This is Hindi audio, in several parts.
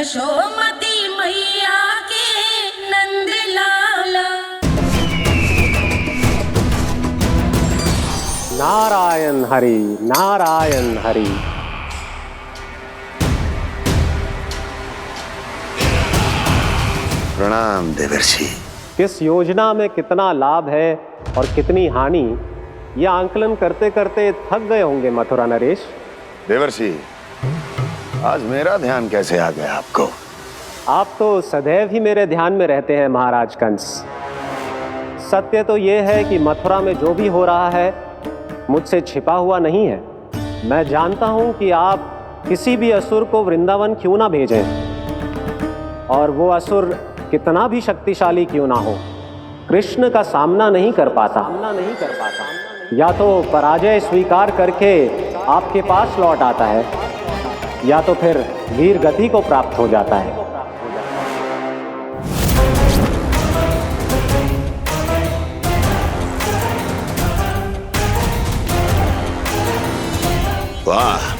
यशोमती मैया के नंद लाला। नारायण हरि, नारायण हरि। प्रणाम देवर्षि। किस योजना में कितना लाभ है और कितनी हानि, यह आंकलन करते करते थक गए होंगे मथुरा नरेश। देवर्षि, आज मेरा ध्यान कैसे आ गया आपको? आप तो सदैव ही मेरे ध्यान में रहते हैं महाराज कंस। सत्य तो यह है कि मथुरा में जो भी हो रहा है मुझसे छिपा हुआ नहीं है। मैं जानता हूं कि आप किसी भी असुर को वृंदावन क्यों ना भेजें, और वो असुर कितना भी शक्तिशाली क्यों ना हो, कृष्ण का सामना नहीं कर पाता। या तो पराजय स्वीकार करके आपके पास लौट आता है, या तो फिर वीर गति को प्राप्त हो जाता है। वाह,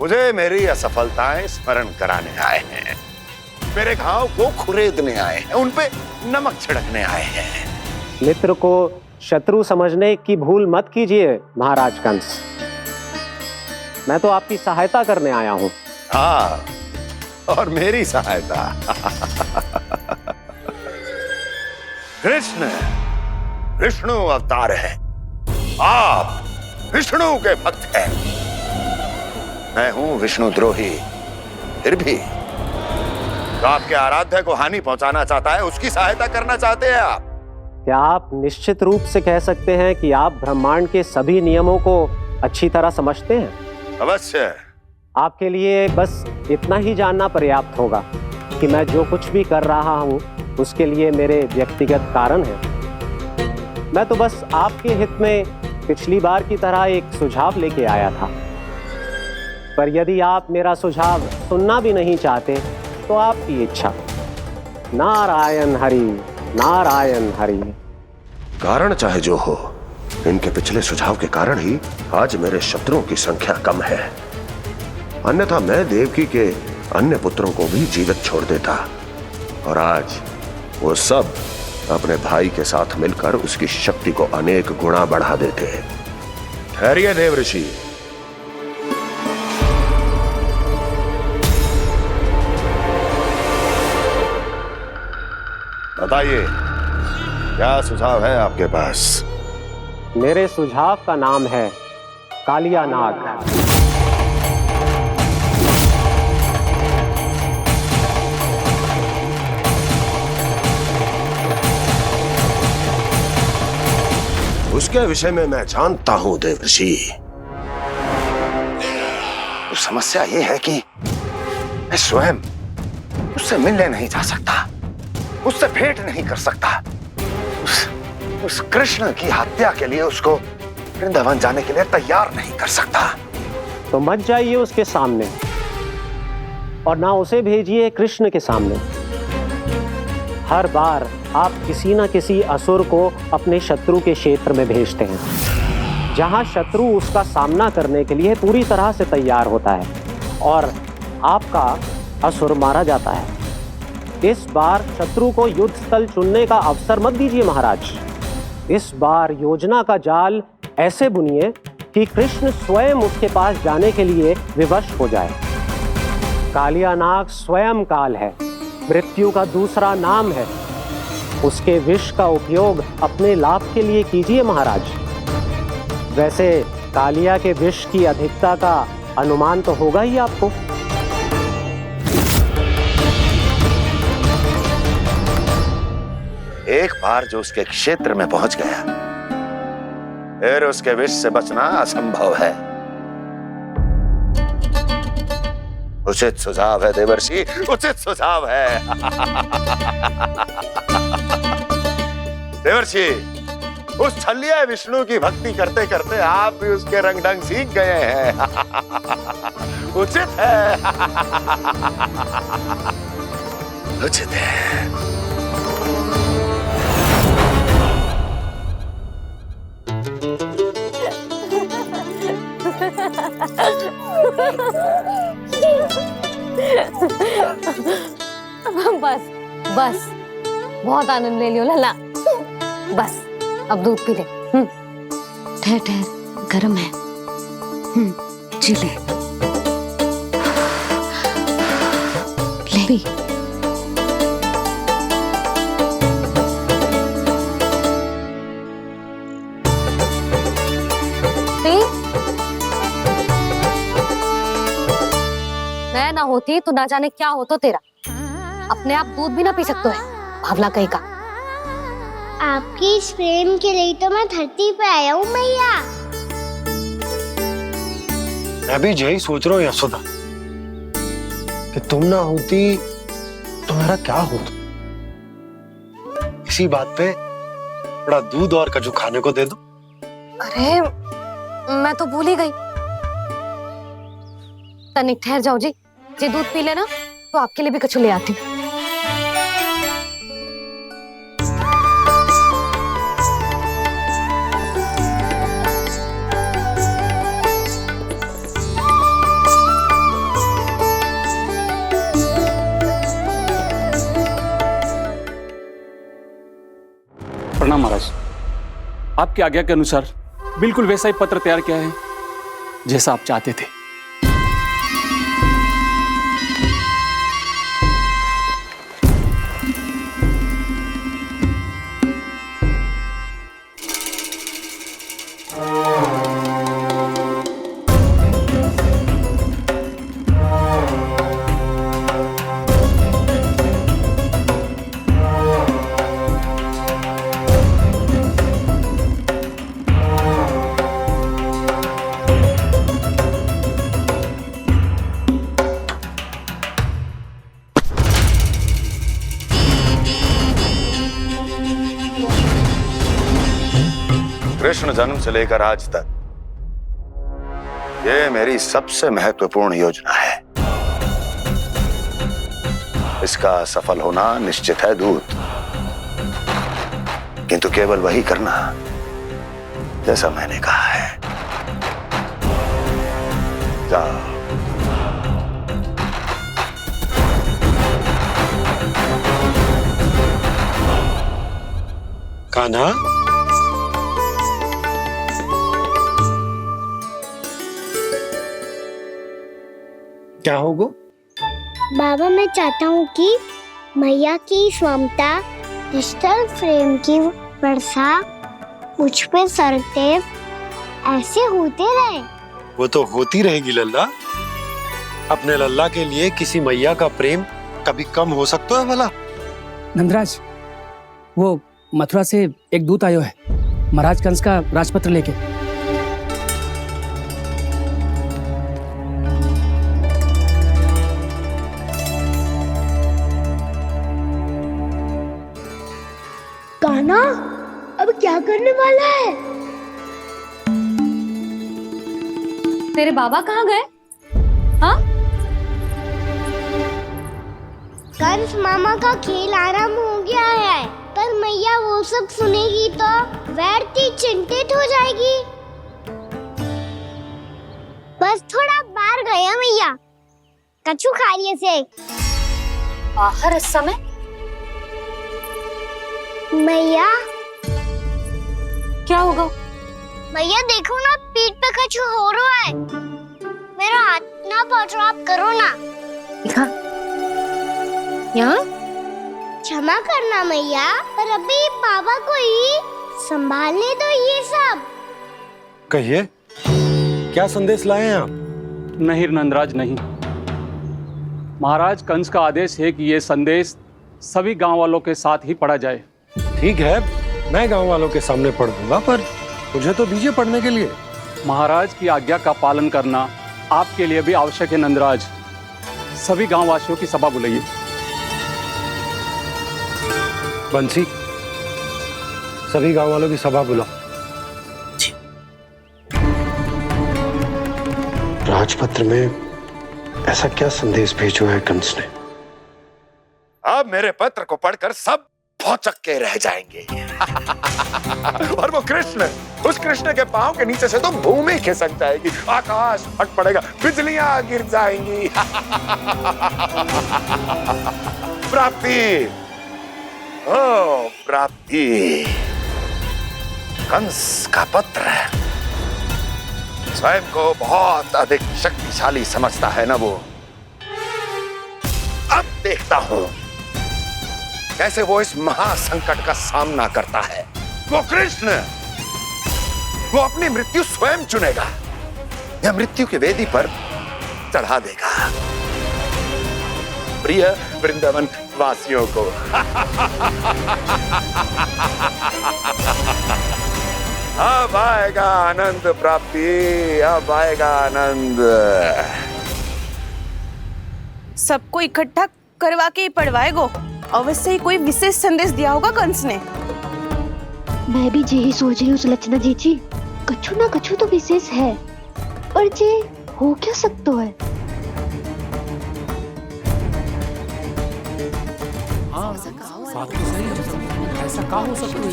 मुझे मेरी असफलताएं स्मरण कराने आए हैं, मेरे घाव को खुरेदने आए हैं, उन पे नमक छिड़कने आए हैं। मित्र को शत्रु समझने की भूल मत कीजिए महाराज कंस। मैं तो आपकी सहायता करने आया हूं। हाँ, और मेरी सहायता। कृष्ण विष्णु अवतार है, आप विष्णु के भक्त हैं। मैं हूं विष्णु द्रोही, फिर भी तो आपके आराध्य को हानि पहुंचाना चाहता है, उसकी सहायता करना चाहते हैं आप। क्या आप निश्चित रूप से कह सकते हैं कि आप ब्रह्मांड के सभी नियमों को अच्छी तरह समझते हैं? अवश्य। आपके लिए बस इतना ही जानना पर्याप्त होगा कि मैं जो कुछ भी कर रहा हूं उसके लिए मेरे व्यक्तिगत कारण हैं। मैं तो बस आपके हित में पिछली बार की तरह एक सुझाव लेके आया था, पर यदि आप मेरा सुझाव सुनना भी नहीं चाहते तो आपकी इच्छा। नारायण हरि, नारायण हरि। कारण चाहे जो हो, इनके पिछले सुझाव के कारण ही आज मेरे शत्रुओं की संख्या कम है। अन्यथा मैं देवकी के अन्य पुत्रों को भी जीवित छोड़ देता, और आज वो सब अपने भाई के साथ मिलकर उसकी शक्ति को अनेक गुणा बढ़ा देते। ठहरिए देवऋषि। बताइए, क्या सुझाव है आपके पास? मेरे सुझाव का नाम है कालिया नाग। उसके विषय में मैं जानता हूं देवर्षि। तो समस्या ये है कि मैं स्वयं उससे मिलने नहीं जा सकता, उससे भेंट नहीं कर सकता। उस कृष्ण की हत्या के लिए उसको वृंदावन जाने के लिए तैयार नहीं कर सकता। तो मत जाइए उसके सामने, और ना उसे भेजिए कृष्ण के सामने। हर बार आप किसी न किसी असुर को अपने शत्रु के क्षेत्र में भेजते हैं, जहां शत्रु उसका सामना करने के लिए पूरी तरह से तैयार होता है और आपका असुर मारा जाता है। इस बार शत्रु को युद्ध स्थल चुनने का अवसर मत दीजिए महाराज। इस बार योजना का जाल ऐसे बुनिए कि कृष्ण स्वयं उसके पास जाने के लिए विवश हो जाए। कालिया नाग स्वयं काल है, मृत्यु का दूसरा नाम है। उसके विष का उपयोग अपने लाभ के लिए कीजिए महाराज। वैसे कालिया के विष की अधिकता का अनुमान तो होगा ही आपको। एक बार जो उसके क्षेत्र में पहुंच गया, फिर उसके विष से बचना असंभव है। उचित सुझाव है देवर्षि, उचित सुझाव है। देवर्षि, उस छलिया विष्णु की भक्ति करते करते आप भी उसके रंग ढंग सीख गए हैं। उचित है, उचित है। बस बस, बहुत आनंद ले लियो लल्ला। बस अब दूध पी ले। ठहर ठहर, गर्म है। जी ले पी। मैं ना होती तो ना जाने क्या होता तेरा। अपने आप दूध भी ना पी सकते है, भावना कहीं का। आपकी इस प्रेम के लिए तो मैं धरती पे आया हूँ मैया। मैं भी यही सोच रहा हूँ यशोदा कि तुम ना होती तो मेरा क्या होता। इसी बात पे थोड़ा दूध और कजू खाने को दे दो। अरे मैं तो भूल ही गई। तनिक ठहर जाओ जी, जे दूध पी लेना तो आपके लिए भी कछु ले आती हूँ। प्रणाम महाराज। आपकी आज्ञा के अनुसार बिल्कुल वैसा ही पत्र तैयार किया है जैसा आप चाहते थे। कृष्ण जन्म से लेकर आज तक ये मेरी सबसे महत्वपूर्ण योजना है। इसका सफल होना निश्चित है दूत, किंतु केवल वही करना जैसा मैंने कहा है। जाओ। कान्हा, क्या होगा? बाबा मैं चाहता हूँ कि मैया की ममता क्रिस्टल फ्रेम की वर्षा मुझ पे सरते ऐसे होते रहे। वो तो होती रहेगी लल्ला। अपने लल्ला के लिए किसी मैया का प्रेम कभी कम हो सकता है भला? नंदराज, वो मथुरा से एक दूत आयो है महाराज कंस का राजपत्र लेके। कान्हा अब क्या करने वाला है? तेरे बाबा कहाँ गए? हाँ? कंस मामा का खेल आरंभ हो गया है, पर मैया वो सब सुनेगी तो व्यर्थ चिंतित हो जाएगी। बस थोड़ा बाहर गया मैया, कछु खा लिये से। बाहर इस समय? मैया क्या होगा? मैया देखो ना, पीठ पे कुछ हो रहा है। मेरा हाथ ना पकड़ो, आप करो ना। दिखा। यहाँ? क्षमा करना मैया, पर अभी बाबा को ही संभालने दो ये सब। कहिए, क्या संदेश लाए हैं आप? नहीं नंदराज नहीं। महाराज कंस का आदेश है कि यह संदेश सभी गांव वालों के साथ ही पढ़ा जाए। ठीक है, मैं गांव वालों के सामने पढ़ दूंगा, पर मुझे तो दीजिए पढ़ने के लिए। महाराज की आज्ञा का पालन करना आपके लिए भी आवश्यक है नंदराज। सभी गांव वासियों की सभा बुलाइए। बंसी, सभी गांव वालों की सभा बुलाओ। राजपत्र में ऐसा क्या संदेश भेजो है कंस ने? अब मेरे पत्र को पढ़कर सब भौचक्के रह जाएंगे। और वो कृष्ण, उस कृष्ण के पांव के नीचे से तो भूमि खिसक जाएगी, आकाश फट पड़ेगा, बिजलियां गिर जाएंगी। प्राप्ति, ओ प्राप्ति, कंस का पुत्र स्वयं को बहुत अधिक शक्तिशाली समझता है ना वो। अब देखता हूं कैसे वो इस महासंकट का सामना करता है। वो कृष्ण, वो अपनी मृत्यु स्वयं चुनेगा या मृत्यु की वेदी पर चढ़ा देगा प्रिय वृंदावन वासियों को। अब आएगा आनंद प्राप्ति, अब आएगा आनंद। सबको इकट्ठा करवा के ही पढ़वाएगो। अवश्य ही कोई विशेष संदेश दिया होगा कंस ने। मैं भी यही सोच रही हूँ सुलक्षणा जी, कछु ना कछु तो विशेष है, पर जे हो क्या सकता है? ऐसा क्या हो सकता है?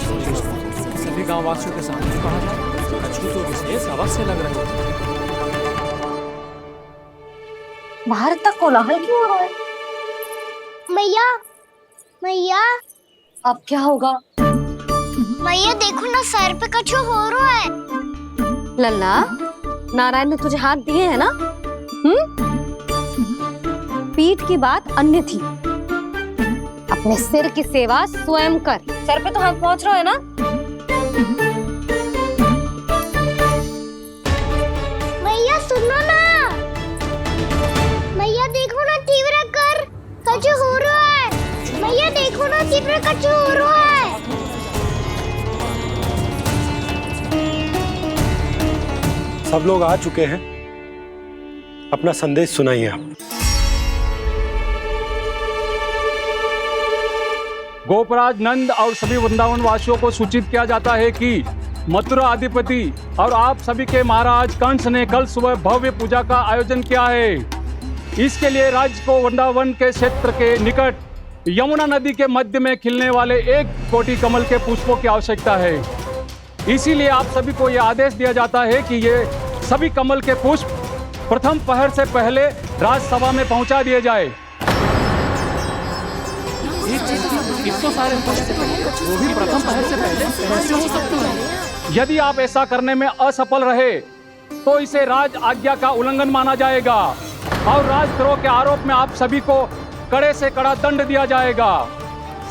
सभी गांव वासियों के सामने कहा जाए, कछु तो विशेष अवश्य लग रहा है। बाहर तक कोलाहल क्यों हो रहा है? मैया, मैया, अब क्या होगा? मैया देखो ना, सर पे कछु हो रहा है। लल्ला, नारायण ने तुझे हाथ दिए हैं ना? पीठ की बात अन्य थी। अपने सिर की सेवा स्वयं कर। सर पे तो हाथ पहुंच रहा है ना? मैया सुनो ना, मैया देखो ना, तीव्र कर कछु हो रहा है। मैया देखो ना, तीव्र कछु हो रहा है। सब लोग आ चुके हैं, अपना संदेश सुनाइए आप। गोपराज नंद और सभी वृंदावन वासियों को सूचित किया जाता है कि मथुरा अधिपति और आप सभी के महाराज कंस ने कल सुबह भव्य पूजा का आयोजन किया है। इसके लिए राज्य को वृंदावन के क्षेत्र के निकट यमुना नदी के मध्य में खिलने वाले 1 कोटि कमल के पुष्पों की आवश्यकता है। इसीलिए आप सभी को यह आदेश दिया जाता है कि ये सभी कमल के पुष्प प्रथम पहर से पहले राजसभा में पहुंचा दिए जाए। सारे वो भी प्रथम पहर से पहले कैसे हो सकते हैं? यदि आप ऐसा करने में असफल रहे तो इसे राज आज्ञा का उल्लंघन माना जाएगा और राजद्रोह के आरोप में आप सभी को कड़े से कड़ा दंड दिया जाएगा।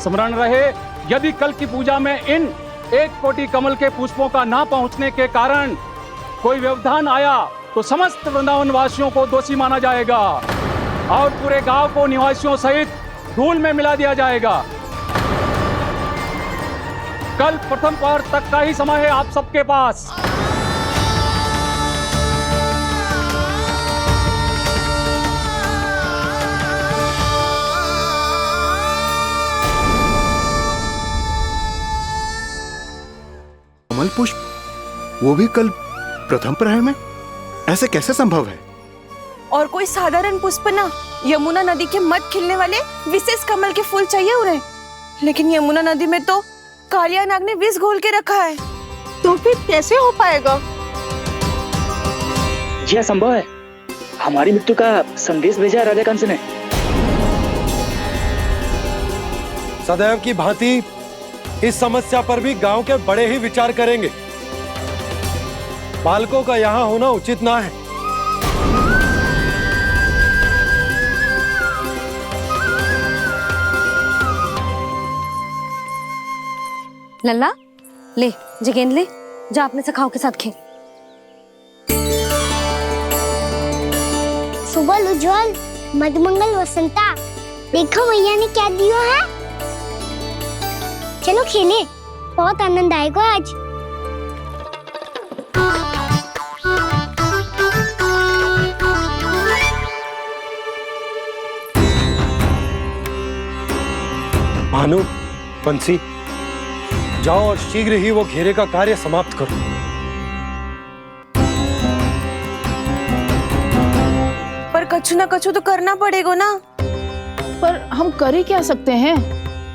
स्मरण रहे, यदि कल की पूजा में इन 1 कोटि कमल के पुष्पों का ना पहुंचने के कारण कोई व्यवधान आया तो समस्त वृंदावन वासियों को दोषी माना जाएगा और पूरे गांव को निवासियों सहित धूल में मिला दिया जाएगा। कल प्रथम पहर तक का ही समय है आप सबके पास। कमल पुष्प, वो भी कल प्रथम प्रहर में? ऐसे कैसे संभव है? और कोई साधारण पुष्प ना, यमुना नदी के मध्य खिलने वाले विशेष कमल के फूल चाहिए उन्हें। लेकिन यमुना नदी में तो कालिया नाग ने विष घोल के रखा है, तो फिर कैसे हो पाएगा? जी असंभव है। हमारी मृत्यु का संदेश भेजा राजा कंस ने। सदैव की भांति इस समस्या पर भी गांव के बड़े ही विचार करेंगे। बालकों का यहाँ होना उचित ना है। लल्ला, ले जे गेंद ले, जा अपने सखाओं के साथ खेल। सुबह उज्जवल, मधुमंगल वसंता, देखो मैया ने क्या दिया है। चलो खेले, बहुत आनंद आएगा आज। भानु, बंसी, जाओ और शीघ्र ही वो घेरे का कार्य समाप्त करो। पर कछु ना कछु तो करना पड़ेगा ना। पर हम कर ही क्या सकते हैं?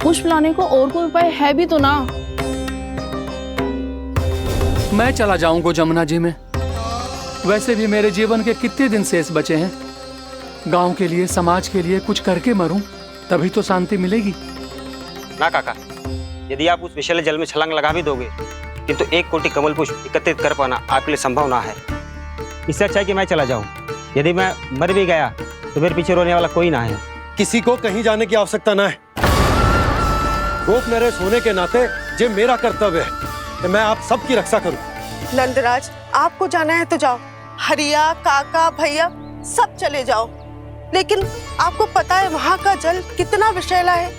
पुष्प लाने को और कोई उपाय है भी तो ना। मैं चला जाऊंगा जमुना जी में। वैसे भी मेरे जीवन के कितने दिन शेष बचे हैं। गांव के लिए, समाज के लिए कुछ करके मरूं, तभी तो शांति मिलेगी। ना काका, यदि आप उस विषैले जल में छलांग लगा भी दोगे, किंतु 1 कोटि कमल पुष्प एकत्रित कर पाना आपके लिए संभव ना है। इससे अच्छा है कि मैं चला जाऊं। यदि मैं मर भी गया तो मेरे पीछे रोने वाला कोई ना है। किसी को कहीं जाने की आवश्यकता ना है। गोप नरेश होने के नाते ये मेरा कर्तव्य है कि मैं आप सबकी रक्षा करूं। नंदराज, आपको जाना है तो जाओ। हरिया, काका, भैया सब चले जाओ। लेकिन आपको पता है वहाँ का जल कितना विषैला है।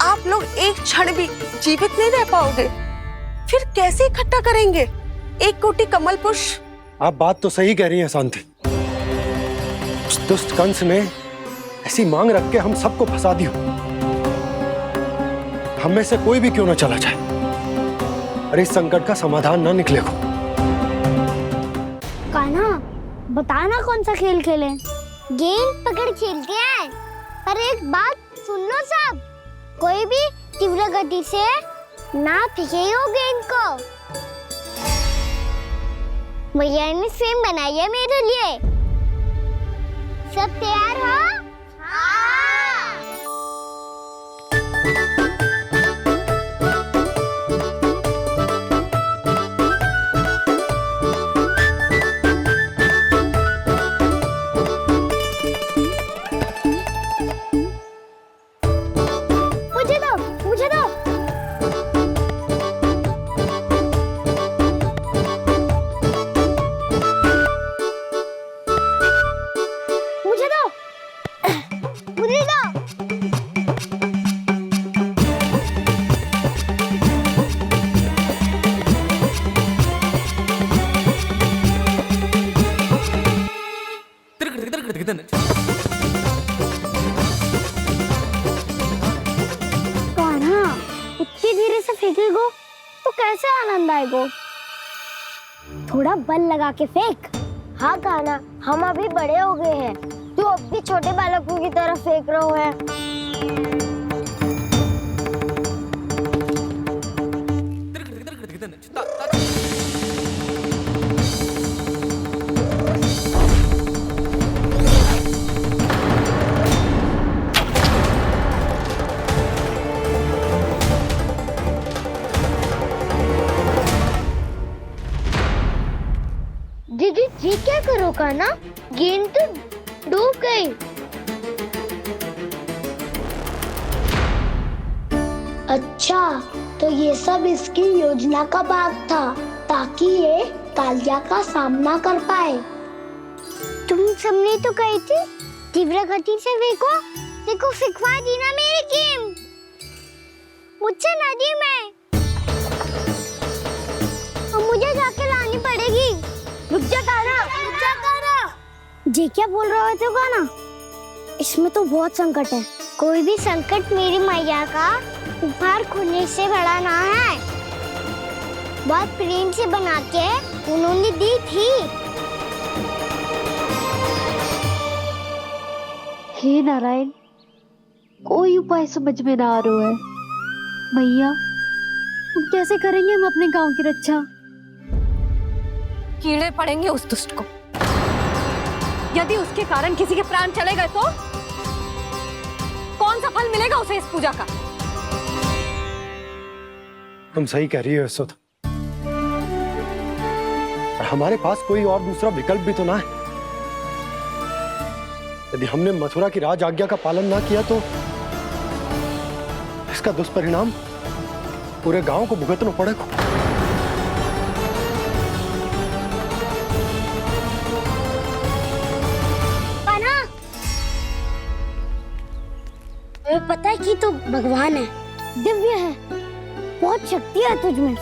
आप लोग एक क्षण भी जीवित नहीं रह पाओगे। फिर कैसे इकट्ठा करेंगे 1 कोटि कमल पुष्प? आप बात तो सही कह रही हैं शांति। उस दुष्ट कंस ने ऐसी मांग रख के हम सबको फंसा दिया। हम में से कोई भी क्यों ना चला जाए और इस संकट का समाधान ना निकले को। कान्हा, बताना कौन सा खेल खेलें? गेंद पकड़ खेलते हैं। पर एक बात सुन लो सब, कोई भी तीव्र गति से ना फेंकेगा गेंद को। भैया ने फ्रेम बनाई है मेरे लिए। सब तैयार हो? मुझे दो, मुझे दो। मुझे दो, मुझे दो। कान्हा, इतनी धीरे से फेंकेगो तो कैसे आनंद आएगो? थोड़ा बल लगा के फेंक। हाँ कान्हा, हम अभी बड़े हो गए हैं, तू अब भी छोटे बालकों की तरह फेंक रहे हो है। दीदी जी क्या करो कान्हा? गेंद तो डूब गई। अच्छा, तो ये सब इसकी योजना का भाग था ताकि ये कालिया का सामना कर पाए। तुम सबने तो कही थी तीव्र गति से फेंको। देखो फिकवा दी ना मेरी गेम। मुझसे नदी में। अब मुझे जाके लानी पड़ेगी। रुक जा कान्हा, रुक जा कान्हा। जी क्या बोल रहे थे कान्हा? इसमें तो बहुत संकट है। कोई भी संकट मेरी मैया का उपहार खोने से बड़ा ना है। बहुत प्रेम से बना के उन्होंने दी थी। हे नारायण, कोई उपाय समझ में ना आ रहा है। भैया, हम कैसे करेंगे हम अपने गांव की रक्षा? कीड़े पड़ेंगे उस दुष्ट को। यदि उसके कारण किसी के प्राण चले गए तो कौन सा फल मिलेगा उसे इस पूजा का? तुम सही कह रही हो यशोदा। और हमारे पास कोई और दूसरा विकल्प भी तो ना है। यदि हमने मथुरा की राज आज्ञा का पालन ना किया तो इसका दुष्परिणाम पूरे गांव को भुगतना पड़ेगा। तुम्हें पता है कि तू भगवान है, दिव्य है, बहुत शक्ति है तुझमें।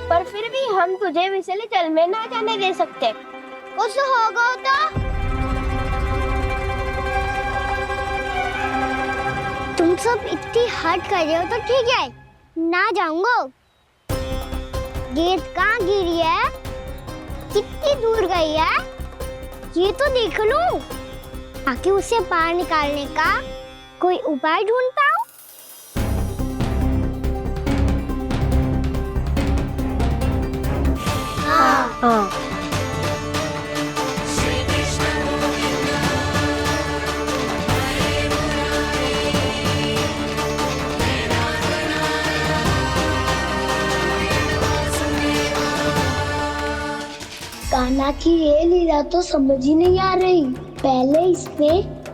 पर फिर भी हम तुझे विषैले जल में ना जाने दे सकते। कुछ होगा तो तुम सब इतनी हट कर रहे हो तो ठीक है, ना जाऊंगा। गेंद कहाँ गिरी है, कितनी दूर गई है, ये तो देख लूं, ताकि उसे बाहर निकालने का कोई उपाय ढूंढ पाऊं। हाँ। कान्हा की ये लीला तो समझ ही नहीं आ रही। पहले इसने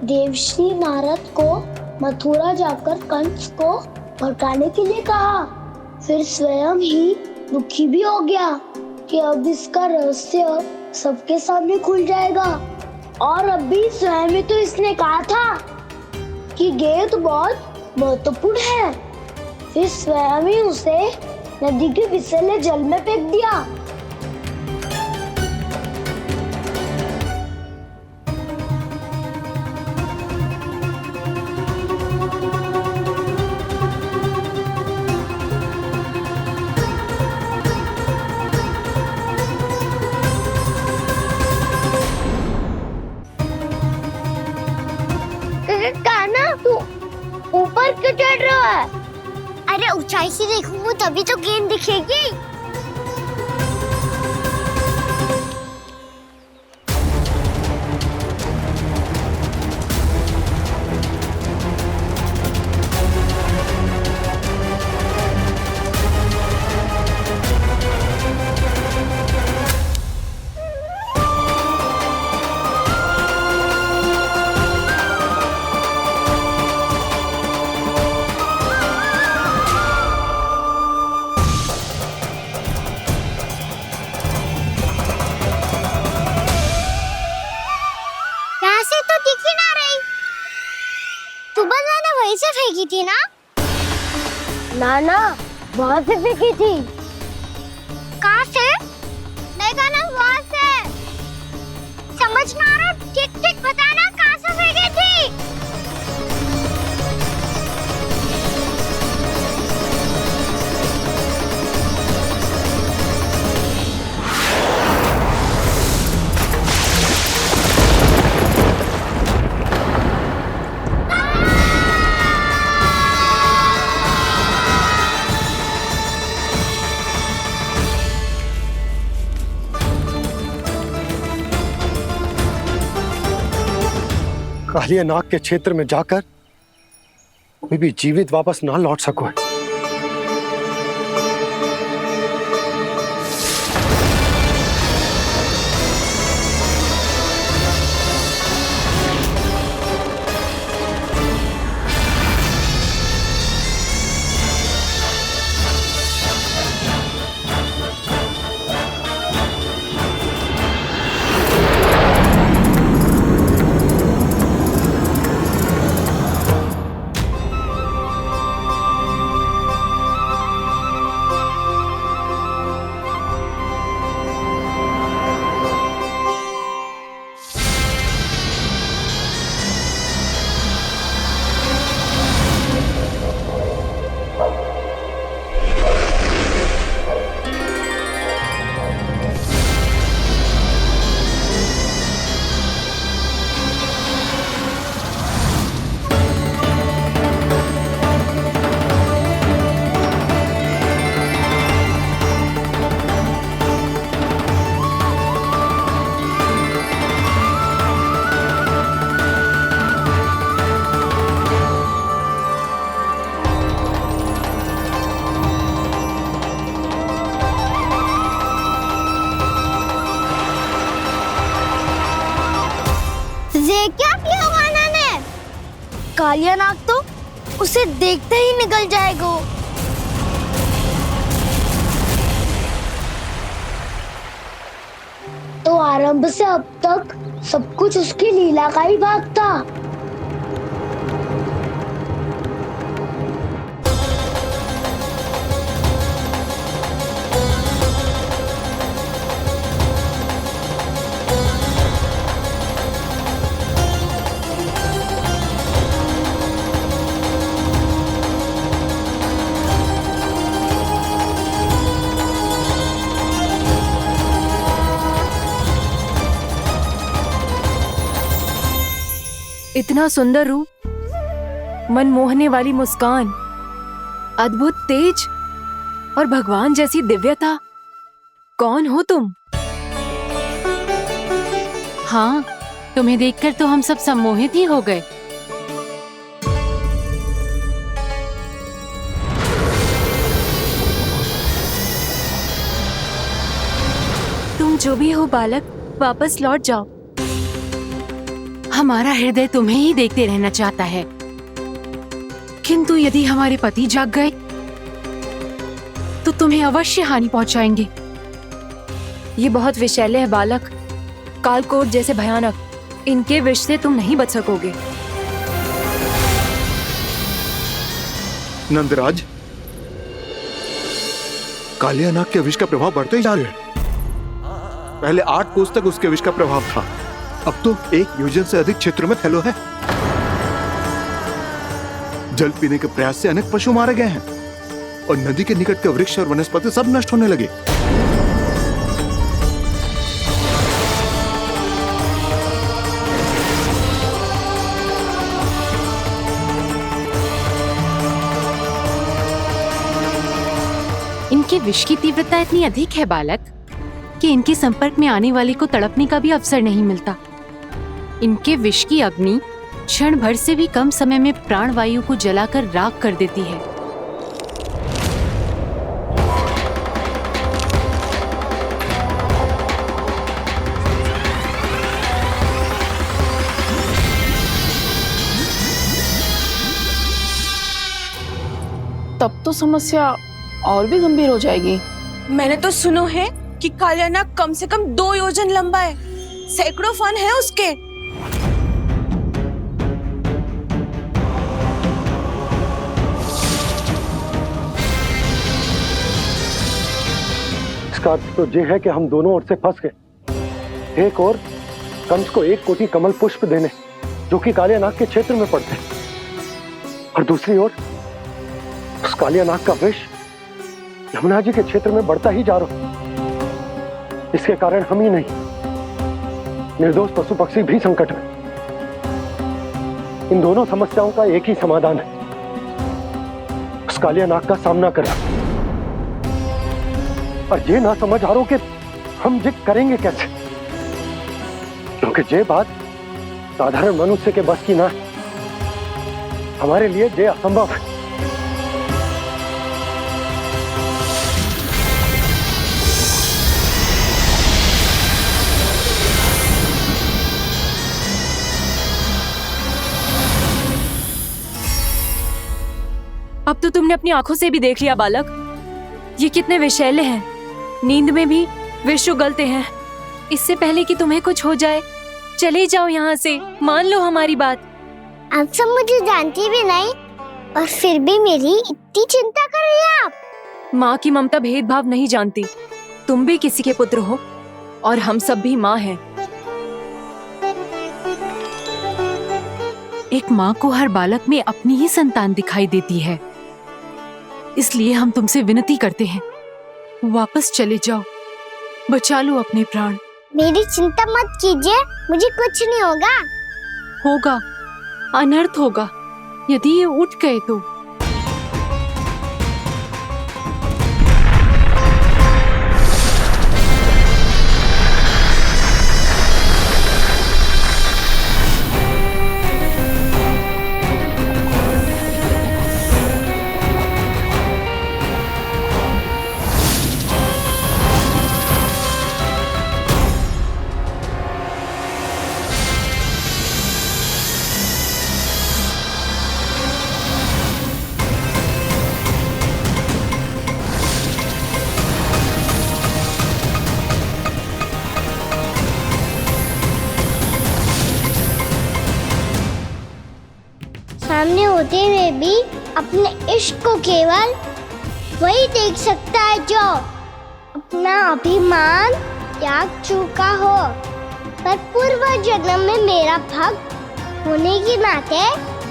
देवश्री नारद को मथुरा जाकर कंस को भड़काने के लिए कहा, फिर स्वयं ही दुखी भी हो गया कि अब इसका रहस्य सबके सामने खुल जाएगा। और अभी स्वयं ही तो इसने कहा था कि गेंद बहुत महत्वपूर्ण है, फिर स्वयं ही उसे नदी के विसले जल में फेंक दिया। कान्हा, तू ऊपर क्यों चढ़ रहा है? अरे ऊंचाई से देखूंगा तभी तो गेंद दिखेगी। वहीं से फेंकी थी ना? ना, वहाँ से फेंकी थी। कहाँ से? नहीं कहना वहाँ से। समझ ना आ रहा, ठीक बताना कहाँ से फेंकी थी? कालिया नाग के क्षेत्र में जाकर कोई भी जीवित वापस ना लौट सको है। क्या किया कान्हा ने? कालिया नाग तो उसे देखते ही निकल जाएगा। तो आरंभ से अब तक सब कुछ उसकी लीला का ही भाग था। इतना सुंदर रूप, मन मोहने वाली मुस्कान, अद्भुत तेज और भगवान जैसी दिव्यता। कौन हो तुम? हाँ, तुम्हें देखकर तो हम सब सम्मोहित ही हो गए। तुम जो भी हो बालक, वापस लौट जाओ। हमारा हृदय तुम्हें ही देखते रहना चाहता है, किंतु यदि हमारे पति जाग गए तो तुम्हें अवश्य हानि पहुंचाएंगे। ये बहुत विषैले है बालक, कालकोट जैसे भयानक। इनके विष से तुम नहीं बच सकोगे। नंदराज, कालिया नाग के विष का प्रभाव बढ़ते ही जा रहा है। पहले 8 कोस तक उसके विष का प्रभाव था, अब तो 1 योजन से अधिक क्षेत्र में फैलो है। जल पीने के प्रयास से अनेक पशु मारे गए हैं और नदी के निकट के वृक्ष और वनस्पति सब नष्ट होने लगे। इनके विष की तीव्रता इतनी अधिक है बालक कि इनके संपर्क में आने वाले को तड़पने का भी अवसर नहीं मिलता। इनके विष की अग्नि क्षण भर से भी कम समय में प्राणवायु को जलाकर राख कर देती है। तब तो समस्या और भी गंभीर हो जाएगी। मैंने तो सुनो है कि कालिया नाग कम से कम 2 योजन लंबा है, सैकड़ों फन है उसके। इसका अर्थ तो ये है कि हम दोनों ओर से फंस गए। एक और कंस को 1 कोटि कमल पुष्प देने जो कि कालिया नाग के क्षेत्र में पड़ते, और दूसरी ओर उस कालिया नाग का विष यमुना जी के क्षेत्र में बढ़ता ही जा रहा। इसके कारण हम ही नहीं, निर्दोष पशु पक्षी भी संकट में। इन दोनों समस्याओं का एक ही समाधान है, उस कालिया नाग का सामना करना। और ये ना समझ आ रहा कि हम ये करेंगे कैसे, क्योंकि ये बात साधारण मनुष्य के बस की ना है। हमारे लिए ये असंभव है। अब तो तुमने अपनी आंखों से भी देख लिया बालक, ये कितने विषैले हैं। नींद में भी विष उगलते हैं। इससे पहले कि तुम्हें कुछ हो जाए, चले जाओ यहाँ से, मान लो हमारी बात। आप सब मुझे जानती भी नहीं और फिर भी मेरी इतनी चिंता कर रही हैं आप। माँ की ममता भेदभाव नहीं जानती। तुम भी किसी के पुत्र हो और हम सब भी माँ हैं। एक माँ को हर बालक में अपनी ही संतान दिखाई देती है, इसलिए हम तुमसे विनती करते हैं, वापस चले जाओ, बचा लो अपने प्राण। मेरी चिंता मत कीजिए, मुझे कुछ नहीं होगा। होगा, अनर्थ होगा यदि ये उठ गए तो। सामने होते हुए भी अपने इश्क को केवल वही देख सकता है जो अपना अभिमान त्याग चुका हो। पर पूर्व जन्म में मेरा भक्त होने के नाते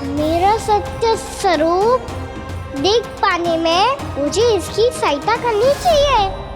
मेरा सत्य स्वरूप देख पाने में मुझे इसकी सहायता करनी चाहिए।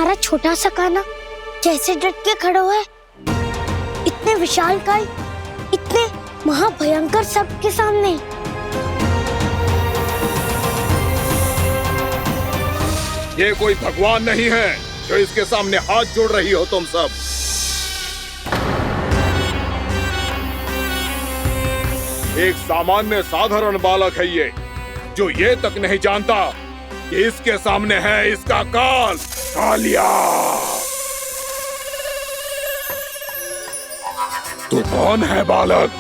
तुम्हारा छोटा सा कान्हा कैसे डट के खड़ा हुआ है, इतने विशालकाय, इतने महाभयंकर सबके सामने। ये कोई भगवान नहीं है जो इसके सामने हाथ जोड़ रही हो तुम सब। एक सामान्य साधारण बालक है ये, जो ये तक नहीं जानता कि इसके सामने है इसका काल, कालिया। तू कौन है बालक?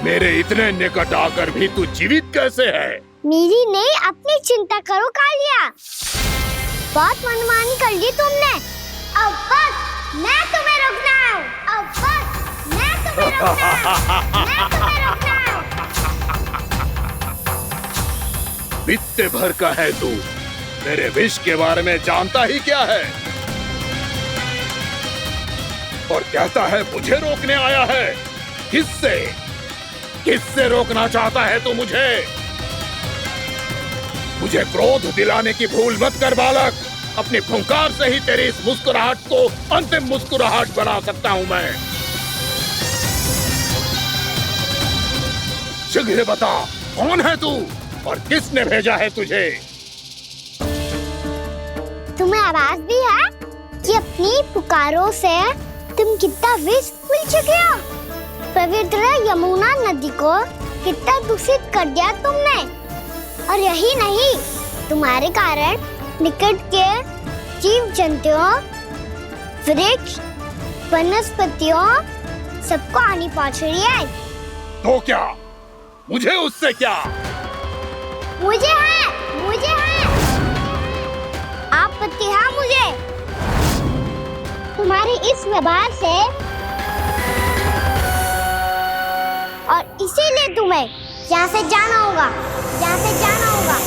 मेरे इतने निकट आकर भी तू जीवित कैसे है? मेरी नहीं, अपनी चिंता करो कालिया। बहुत मनमानी कर ली तुमने। अब बस, मैं तुम्हें रोकना हूँ। अब बस, मैं तुम्हें रोकना हूँ। मैं तुम्हें रोकना हूँ। बित्ते भर का है तू, मेरे विष के बारे में जानता ही क्या है? और कहता है मुझे रोकने आया है। किससे? किससे रोकना चाहता है तू मुझे? मुझे क्रोध दिलाने की भूल मत कर बालक। अपनी फुंकार से ही तेरी इस मुस्कुराहट को अंतिम मुस्कुराहट बना सकता हूं मैं। शीघ्र बता, कौन है तू और किसने भेजा है तुझे? तुम्हें आवाज भी है कि अपनी पुकारों से तुम कितना विष भूल चुके हो। पवित्र यमुना नदी को कितना दूषित कर दिया तुमने। और यही नहीं, तुम्हारे कारण निकट के जीव जंतुओं, वृक्ष, वनस्पतियों सबको हानि पहुंच रही है। तो क्या? मुझे उससे क्या? मुझे है आपत्ति है मुझे तुम्हारी इस व्यवहार से, और इसीलिए तुम्हें यहाँ से जाना होगा, यहाँ से जाना होगा।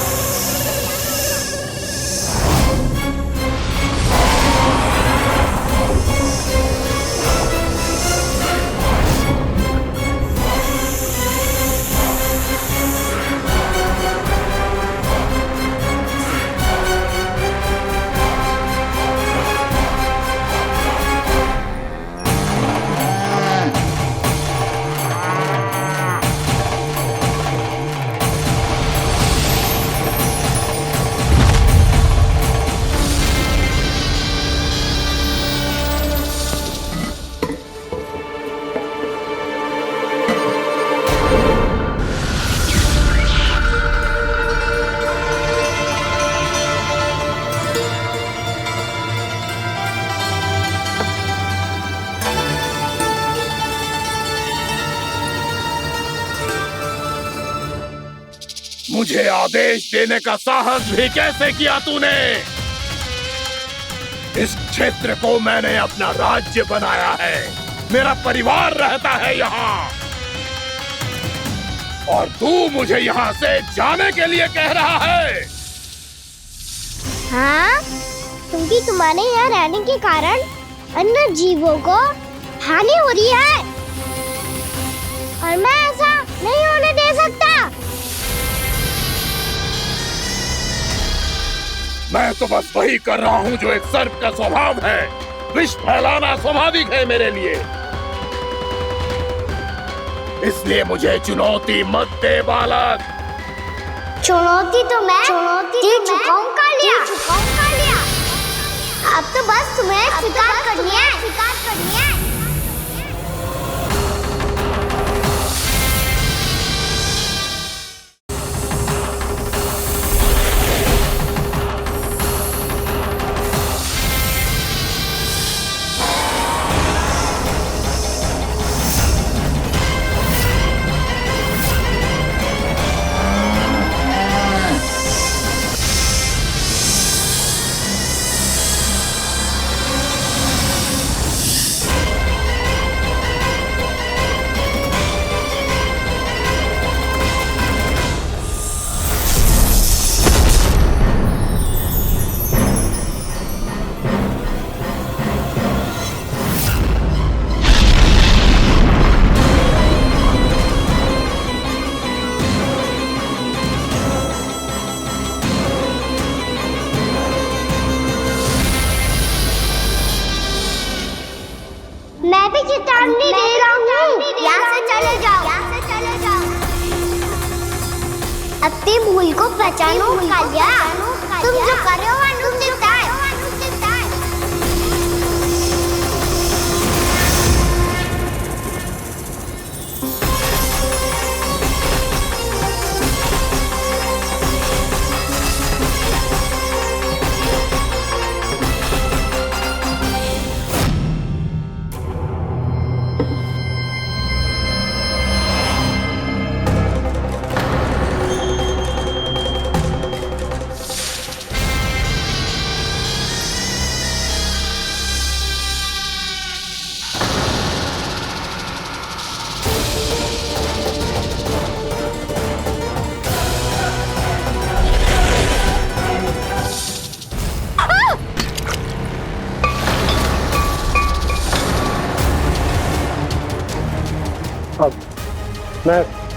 मुझे आदेश देने का साहस भी कैसे किया तूने? इस क्षेत्र को मैंने अपना राज्य बनाया है, मेरा परिवार रहता है यहाँ, और तू मुझे यहाँ से जाने के लिए कह रहा है? हाँ, क्योंकि तुम्हारे यहाँ रहने के कारण अन्य जीवों को हानि हो रही है, और मैं ऐसा नहीं होने दे सकता। मैं तो बस वही कर रहा हूँ जो एक सर्प का स्वभाव है। विष फैलाना स्वाभाविक है मेरे लिए, इसलिए मुझे चुनौती मत दे बालक। चुनौती तो मैं दे चुका हूँ कालिया। अब तो बस तुम्हें शिकार करनी है। नहीं दे रहा हूँ। यहाँ से चले जाओ। अपनी भूल को पहचानो कालिया। तुम जो कर रहे हो वह अनुचित है।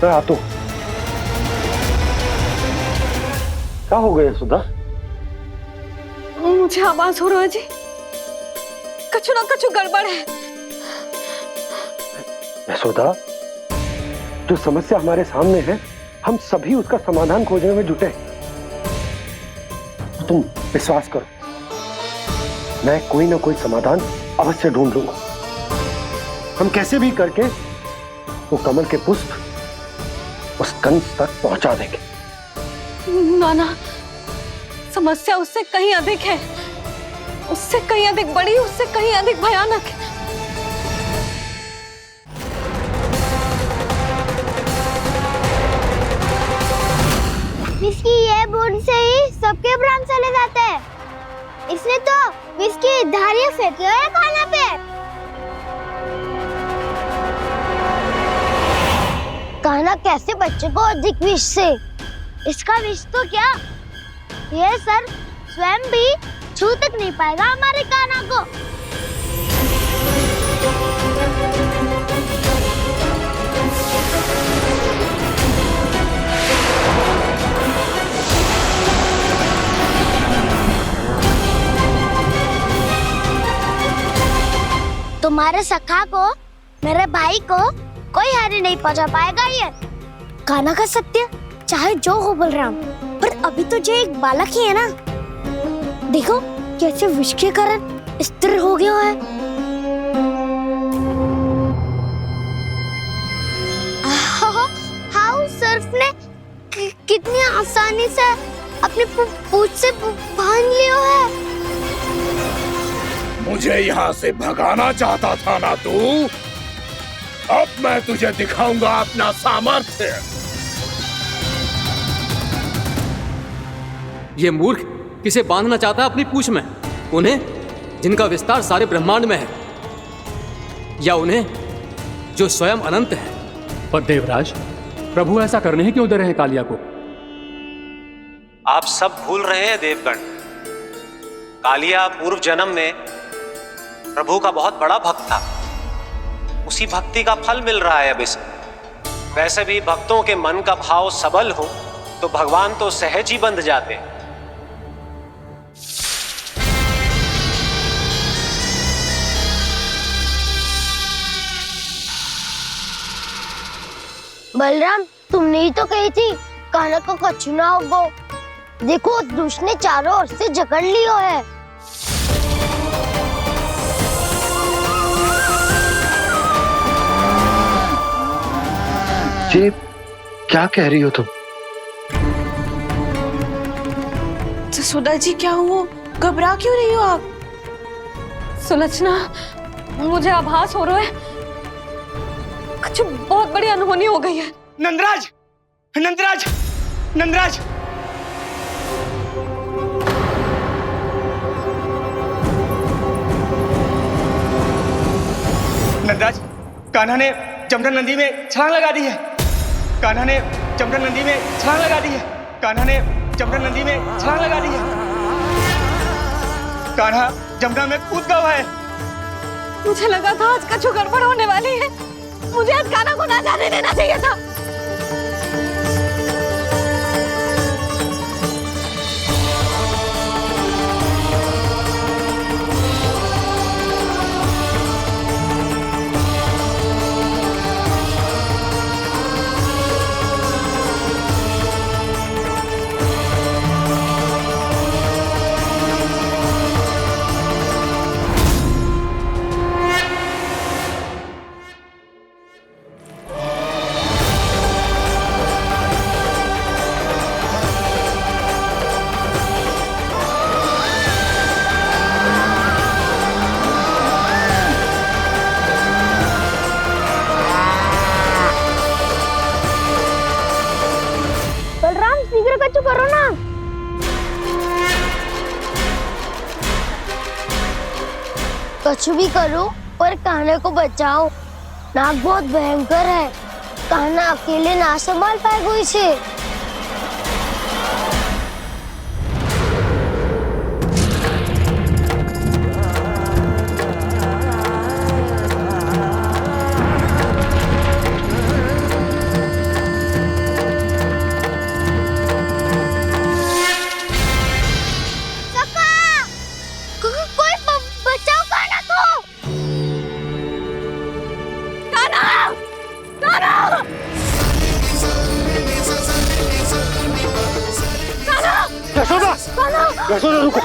मैं आता हूँ। क्या हो गया सुधा? मुझे आवाज हो रहा है जी, कछु ना कछु गड़बड़ है। यशोदा, जो समस्या हमारे सामने है हम सभी उसका समाधान खोजने में जुटे। तुम विश्वास करो, मैं कोई ना कोई समाधान अवश्य ढूंढ लूंगा। हम कैसे भी करके वो कमल के पुष्प उस कंस तक पहुंचा देंगे। नाना, समस्या उससे कहीं अधिक है, उससे कहीं अधिक बड़ी, उससे कहीं अधिक भयानक है। विस्की ये बूंद से ही सबके प्राण चले जाते हैं। इसने तो विस्की धारियां फेंकी है खाना पे। कान्हा कैसे बच्चे को अधिक विष से? इसका विष तो क्या, ये सर स्वयं भी छू तक नहीं पाएगा हमारे कान्हा को। तुम्हारे सखा को, मेरे भाई को कोई हानि नहीं पहुंचा पाएगा। ये कान्हा का सत्य चाहे जो हो बलराम, पर अभी तो जो एक बालक ही है ना। देखो कैसे विष के कारण स्थिर हो गया है। हाउ सर्फ ने कितनी आसानी से अपनी पूंछ से बांध लिया है। मुझे यहाँ से भगाना चाहता था ना तू? अब मैं तुझे दिखाऊंगा अपना सामर्थ्य। ये मूर्ख किसे बांधना चाहता है अपनी पूंछ में? उन्हें जिनका विस्तार सारे ब्रह्मांड में है, या उन्हें जो स्वयं अनंत है? पर देवराज, प्रभु ऐसा करने ही क्यों दे रहे हैं कालिया को? आप सब भूल रहे हैं देवगण, कालिया पूर्व जन्म में प्रभु का बहुत बड़ा भक्त था। उसी भक्ति का फल मिल रहा है अब इसे। वैसे भी भक्तों के मन का भाव सबल हो तो भगवान तो सहज ही बंध जाते हैं। बलराम, तुमने ही तो कही थी कान्हा को कछु ना होगो। देखो उस दुष्ट ने चारों ओर से जकड़ लियो है। ये क्या कह रही हो तुम? जसोदा जी, क्या हुआ? घबरा क्यों रही हो आप? सुलक्षणा, मुझे आभास हो रहा है कुछ बहुत बड़ी अनहोनी हो गई है। नंदराज, नंदराज, नंदराज! नंदराज, कान्हा ने जमदग्नि नदी में छलांग लगा दी है। कान्हा ने जमदग्नि नदी में छलांग लगा दी है। कान्हा ने जमदग्नि नदी में छलांग लगा दी है। कान्हा जमुना में कूद गया है। मुझे लगा था आज कछु गड़बड़ होने वाली है। मुझे आज कान्हा को ना जाने देना चाहिए था। कुछ भी करो पर कान्हा को बचाओ। नाग बहुत भयंकर है, कान्हा अकेले ना संभाल पाएगा इसे। यशोदा रुको।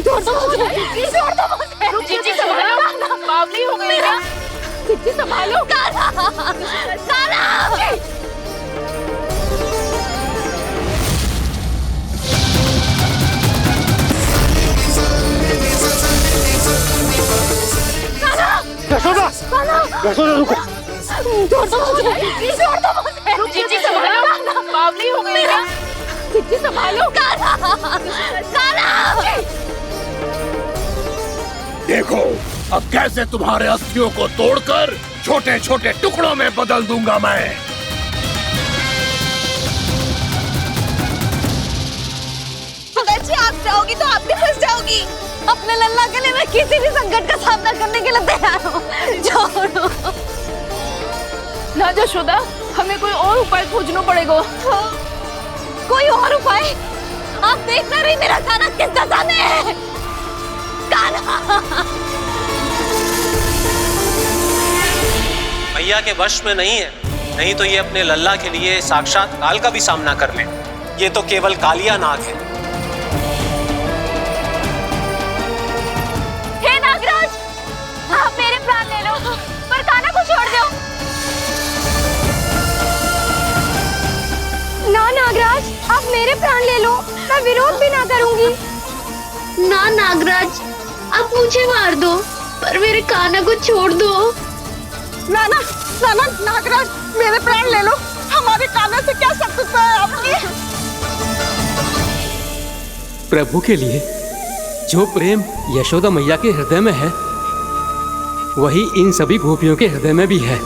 छोड़ दो मुझे, प्लीज छोड़ दो मुझे। जीजी संभालो, बावली हो गई है। जीजी संभालो। कान्हा, कान्हा। यशोदा, यशोदा रुको। छोड़ दो मुझे, प्लीज छोड़ दो मुझे। जीजी संभालो, बावली हो गई है। जीजी संभालो। कान्हा, कान्हा। देखो अब कैसे तुम्हारे अस्थियों को तोड़कर छोटे छोटे टुकड़ों में बदल दूंगा मैं। अगर जी आप जाओगी तो आप भी फंस जाओगी। अपने लल्ला के लिए मैं किसी भी संकट का सामना करने के लिए तैयार हूँ। छोड़ो ना यशोदा, हमें कोई और उपाय खोजना पड़ेगा। कोई और उपाय? आप देख ना रही मेरा कान्हा किस दशा में है। कान्हा मैया के वश में नहीं है, नहीं तो ये अपने लल्ला के लिए साक्षात काल का भी सामना कर ले। ये तो केवल कालिया नाग है। हे नागराज, आप मेरे प्राण ले लो पर कान्हा को छोड़ दो। ना नागराज, आप मेरे प्राण ले लो, मैं विरोध भी ना करूंगी। ना नागराज, आप मुझे मार दो पर मेरे कान्हा को छोड़ दो। ना ना ना ना नागराज, मेरे प्राण ले लो। हमारे कान्हा से क्या शत्रुता है आपकी? प्रभु के लिए जो प्रेम यशोदा मैया के हृदय में है, वही इन सभी गोपियों के हृदय में भी है।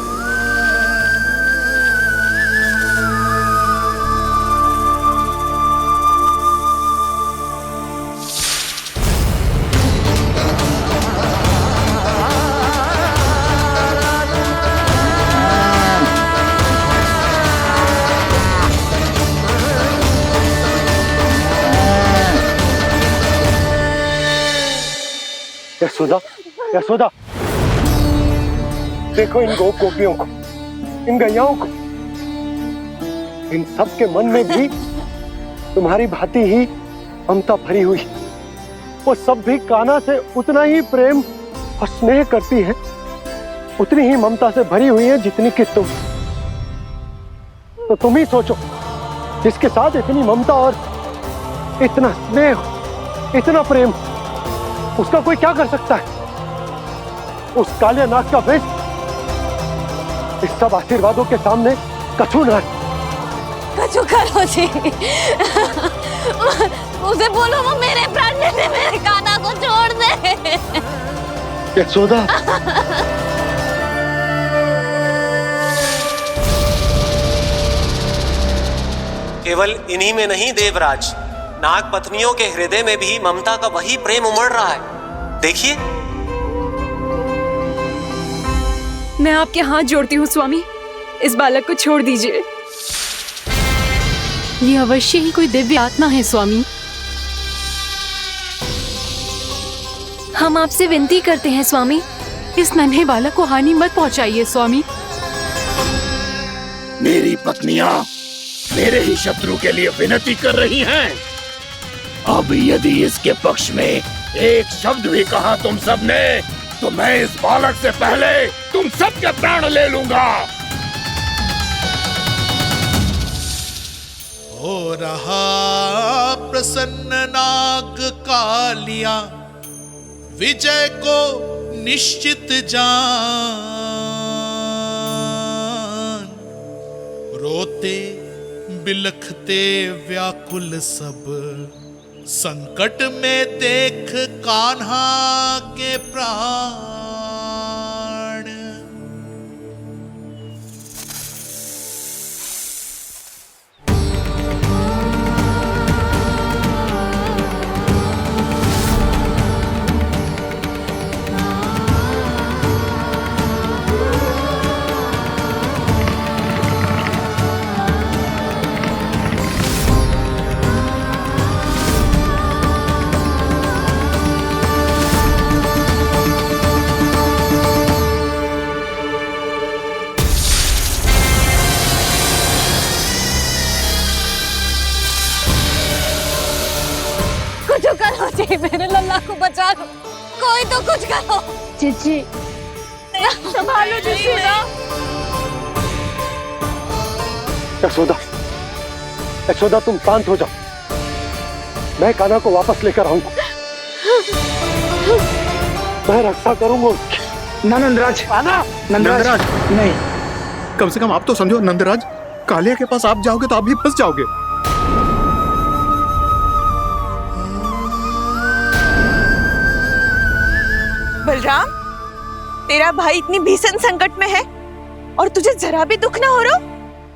यशोदा, यशोदा, देखो इन गोपियों को, इन गैयाओं को। इन सब के मन में भी तुम्हारी भांति ही ममता भरी हुई। वो सब भी कान्हा से उतना ही प्रेम और स्नेह करती है, उतनी ही ममता से भरी हुई है जितनी कि तुम। तो तुम ही सोचो, जिसके साथ इतनी ममता और इतना स्नेह, इतना प्रेम, उसका कोई क्या कर सकता है? उस कालिया नाग का विष इस सब आशीर्वादों के सामने कछु न है। कछु करो जी। उसे बोलो वो मेरे प्राण ले दे, मेरे कान्हा को छोड़ दे। यशोदा, केवल इन्हीं में नहीं देवराज, नाग पत्नियों के हृदय में भी ममता का वही प्रेम उमड़ रहा है। देखिए। मैं आपके हाथ जोड़ती हूँ स्वामी, इस बालक को छोड़ दीजिए। ये अवश्य ही कोई दिव्य आत्मा है स्वामी। हम आपसे विनती करते हैं स्वामी, इस नन्हे बालक को हानि मत पहुंचाइए स्वामी। मेरी पत्नियां मेरे ही शत्रु के लिए विनती कर रही हैं। अब यदि इसके पक्ष में एक शब्द भी कहा तुम सबने, तो मैं इस बालक से पहले तुम सबके प्राण ले लूंगा। हो रहा प्रसन्न नाग कालिया, विजय को निश्चित जान। रोते बिलखते व्याकुल सब संकट में देख कान्हा के प्राण। कुछ करो जी, मेरे लल्ला को बचा लो, कोई तो कुछ करो। जीजी संभालो जसोदा। यशोदा, यशोदा तुम शांत हो जाओ, मैं कान्हा को वापस लेकर आऊंगा, मैं रक्षा करूंगा उसकी। ना नंदराज, नंदराज नहीं, कम से कम आप तो समझो नंदराज, कालिया के पास आप जाओगे तो आप भी फंस जाओगे। बलराम, तेरा भाई इतनी भीषण संकट में है और तुझे जरा भी दुख ना हो रहा?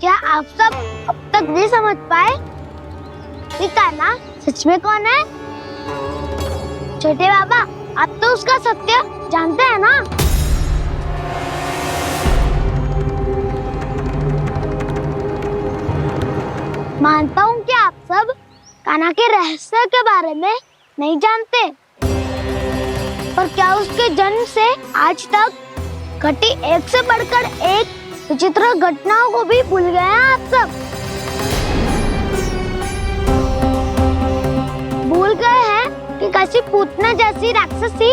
क्या आप सब अब तक नहीं समझ पाए कि कान्हा सच में कौन है? छोटे बाबा, आप तो उसका सत्य जानते हैं ना? मानता हूँ कि आप सब कान्हा के रहस्य के बारे में नहीं जानते, पर क्या उसके जन्म से आज तक घटी एक से बढ़कर एक विचित्र घटनाओं को भी भूल गए हैं आप सब? भूल गए हैं कि कैसी पूतना जैसी राक्षसी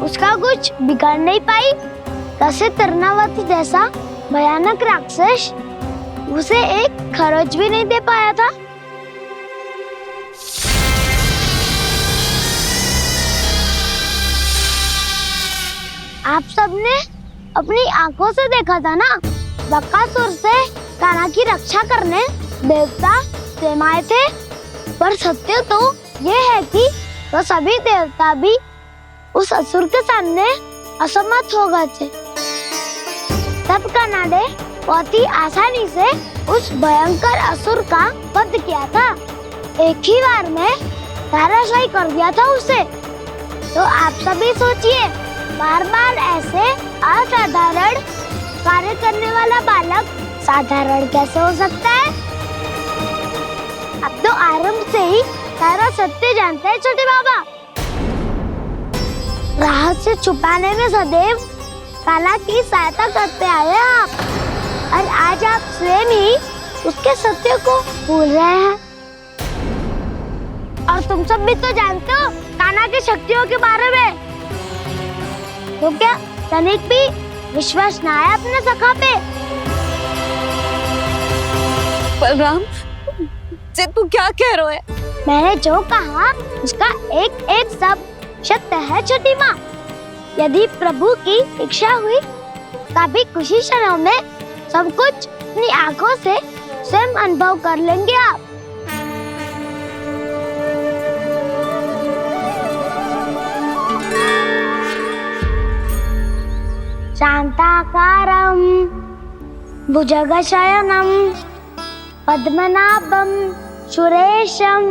उसका कुछ बिगाड़ नहीं पाई, कैसे तरनावती जैसा भयानक राक्षस उसे एक खरोच भी नहीं दे पाया था। आप सबने अपनी आंखों से देखा था ना, बकासुर से कान्हा की रक्षा करने देवता स्वयं आए थे, पर सत्य तो ये है कि वो सभी देवता भी उस असुर के सामने असमर्थ हो गए थे। तब कान्हा ने बहुत ही आसानी से उस भयंकर असुर का वध किया था, एक ही बार में धराशायी कर दिया था उसे। तो आप सभी सोचिए, बार बार ऐसे असाधारण कार्य करने वाला बालक साधारण कैसे हो सकता है? अब तो आरंभ से ही सारा सत्य जानते हैं छोटे बाबा। रहस्य छुपाने में सदैव कान्हा की सहायता करते आए आप, और आज आप स्वयं ही उसके सत्य को भूल रहे हैं। और तुम सब भी तो जानते हो कान्हा की शक्तियों के बारे में, तो क्या तनिक भी विश्वास ना है अपने सखा पे? बलराम, जे तू क्या कह रहा है? मैंने जो कहा उसका एक एक शब्द सत्य है छोटी माँ। यदि प्रभु की इच्छा हुई तभी कुछ ही क्षणों में सब कुछ अपनी आंखों से स्वयं अनुभव कर लेंगे आप। शांताकारं भुजगशयनं पद्मनाभं सुरेशं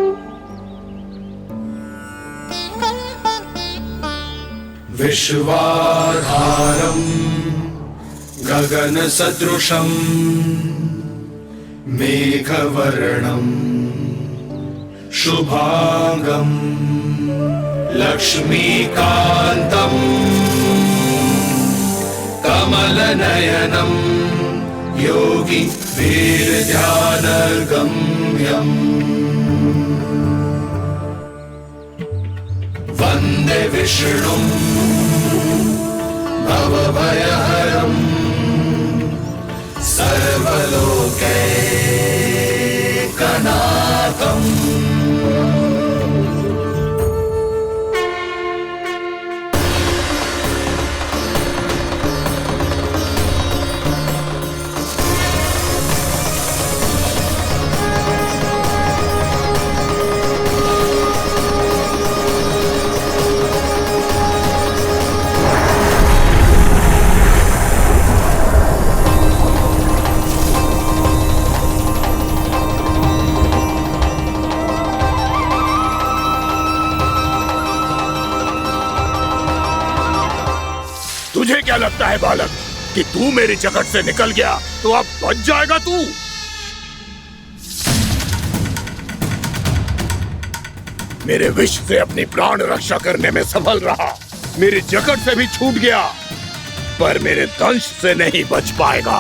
विश्वाधारं गगनसदृशं मेघवर्णं शुभांगं लक्ष्मीकान्तं कमलनयनं योगी वीरध्यानगम्यं वन्दे विष्णुं भवभयहरं सर्वलोकैकनाथम्। तुझे क्या लगता है बालक कि तू मेरी जगत से निकल गया तो अब बच जाएगा तू? मेरे विष से अपनी प्राण रक्षा करने में सफल रहा, मेरी जगत से भी छूट गया, पर मेरे दंश से नहीं बच पाएगा।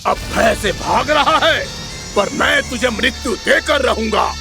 अब भय से भाग रहा है, पर मैं तुझे मृत्यु देकर रहूंगा।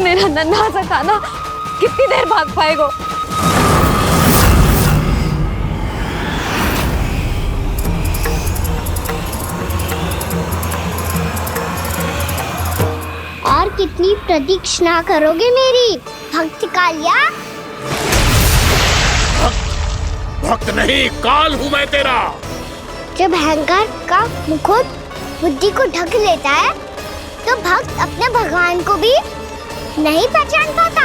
मेरा नन्हा सा कान्हा कितनी देर भाग पाएगा? और कितनी प्रतीक्षा करोगे मेरी भक्त कालिया? भक्त नहीं, काल हूं मैं तेरा। जब अहंकार का मुकुट बुद्धि को ढक लेता है तो भक्त अपने भगवान को भी नहीं पहचान पाता।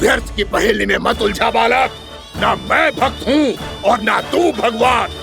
व्यर्थ की पहेली में मत उलझा बालक, ना मैं भक्त हूँ और ना तू भगवान।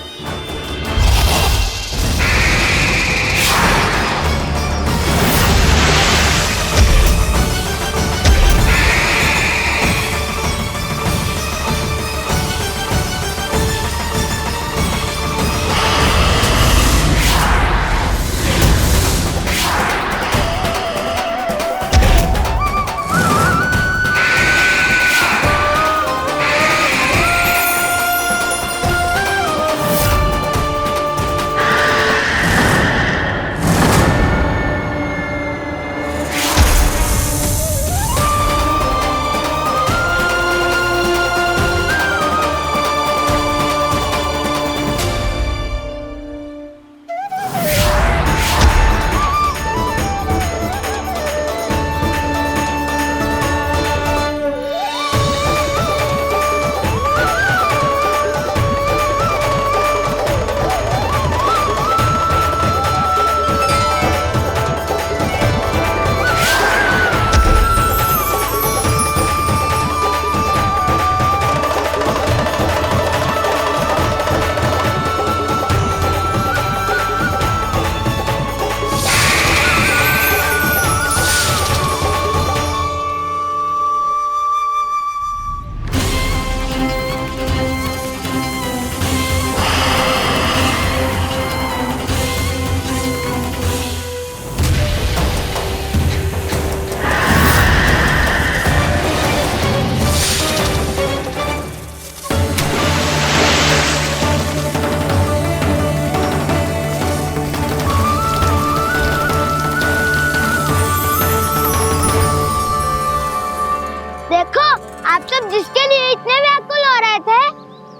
जिसके लिए इतने व्याकुल हो रहे थे,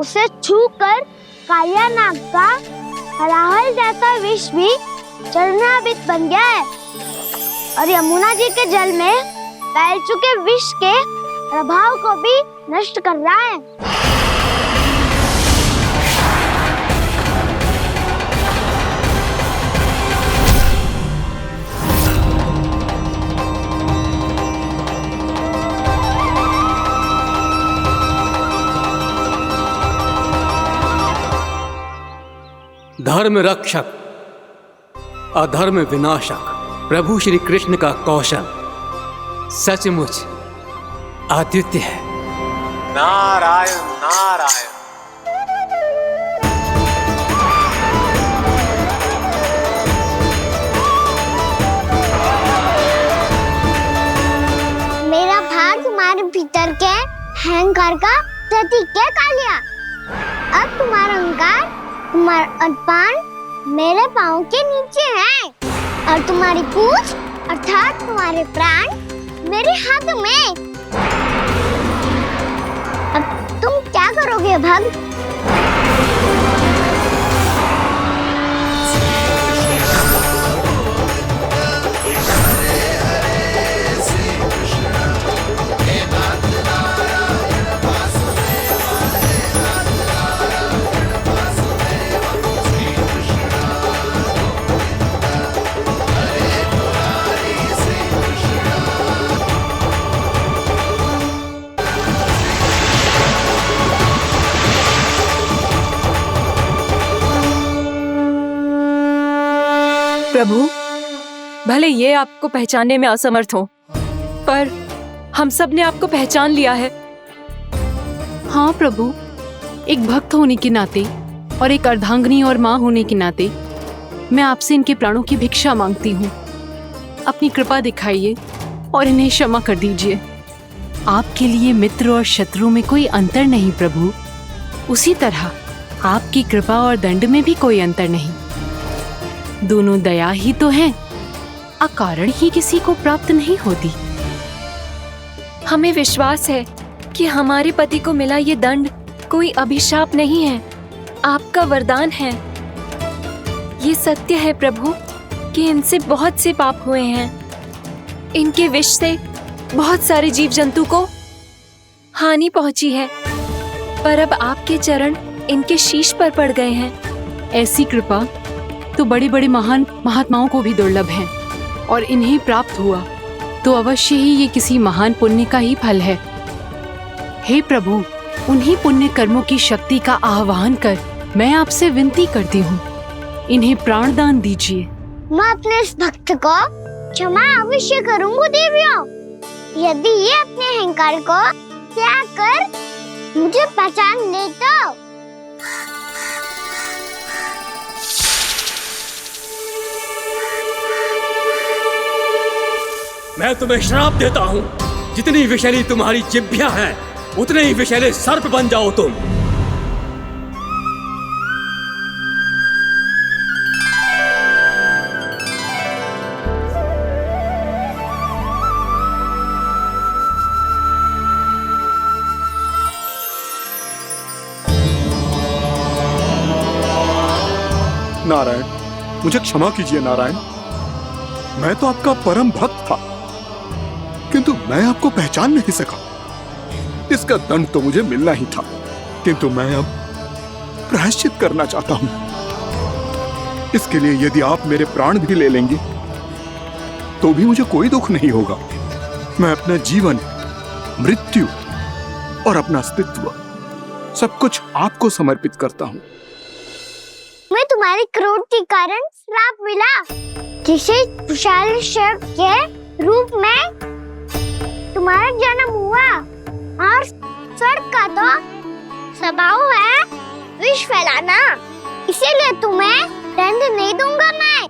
उसे छूकर कालिया नाग का हलाहल जैसा विष भी चरणामृत बन गया है और यमुना जी के जल में फैल चुके विष के प्रभाव को भी नष्ट कर रहा है। धर्म रक्षक, अधर्म विनाशक प्रभु श्री कृष्ण का कौशल सचमुच आदित्य है। नारायण नारायण। मेरा भार तुम्हारे भीतर के अहंकार का प्रतीक है कालिया। अब तुम्हारा अहंकार, तुम्हारा अभिमान मेरे पाँव के नीचे है और तुम्हारी पूंछ अर्थात तुम्हारे प्राण मेरे हाथ में। अब तुम क्या करोगे भक्त? प्रभु, भले ये आपको पहचानने में असमर्थ हो, पर हम सब ने आपको पहचान लिया है। हाँ प्रभु, एक भक्त होने के नाते और एक अर्धांगिनी और माँ होने के नाते मैं आपसे इनके प्राणों की भिक्षा मांगती हूँ। अपनी कृपा दिखाइए और इन्हें क्षमा कर दीजिए। आपके लिए मित्र और शत्रु में कोई अंतर नहीं प्रभु। उसी तरह आपकी कृपा और दंड में भी कोई अंतर नहीं। दोनों दया ही तो हैं, अकारण ही किसी को प्राप्त नहीं होती। हमें विश्वास है कि हमारे पति को मिला ये दंड कोई अभिशाप नहीं है, आपका वरदान है। ये सत्य है प्रभु कि इनसे बहुत से पाप हुए हैं। इनके विष से बहुत सारे जीव जंतु को हानि पहुंची है, पर अब आपके चरण इनके शीश पर पड़ गए हैं। ऐसी कृपा तो बड़े बड़े महान महात्माओं को भी दुर्लभ है, और इन्हें प्राप्त हुआ तो अवश्य ही ये किसी महान पुण्य का ही फल है। हे प्रभु, उन्हीं पुण्य कर्मों की शक्ति का आह्वान कर मैं आपसे विनती करती हूँ, इन्हें प्राण दान दीजिए। मैं अपने इस भक्त को क्षमा अवश्य करूंगा देवियों, यदि ये अपने अहंकार को त्याग कर मुझे पहचान ले तो। मैं तुम्हें श्राप देता हूँ, जितनी विषैली तुम्हारी जिह्वा है उतने ही विषैले सर्प बन जाओ तुम। नारायण, मुझे क्षमा कीजिए नारायण। मैं तो आपका परम भक्त था, किंतु मैं आपको पहचान नहीं सका। इसका दंड तो मुझे मिलना ही था, किंतु मैं अब प्रायश्चित करना चाहता हूं। इसके लिए यदि आप मेरे प्राण भी ले लेंगे तो भी मुझे कोई दुख नहीं होगा। मैं अपना जीवन, मृत्यु और अपना अस्तित्व सब कुछ आपको समर्पित करता हूं। मैं तुम्हारे क्रोध के कारण श्राप मिला, जिसे विशाल सर्प के रूप में तुम्हारा जन्म हुआ, और सर्प का तो स्वभाव है विष फैलाना। इसीलिए तुम्हें दंड नहीं दूंगा। मैं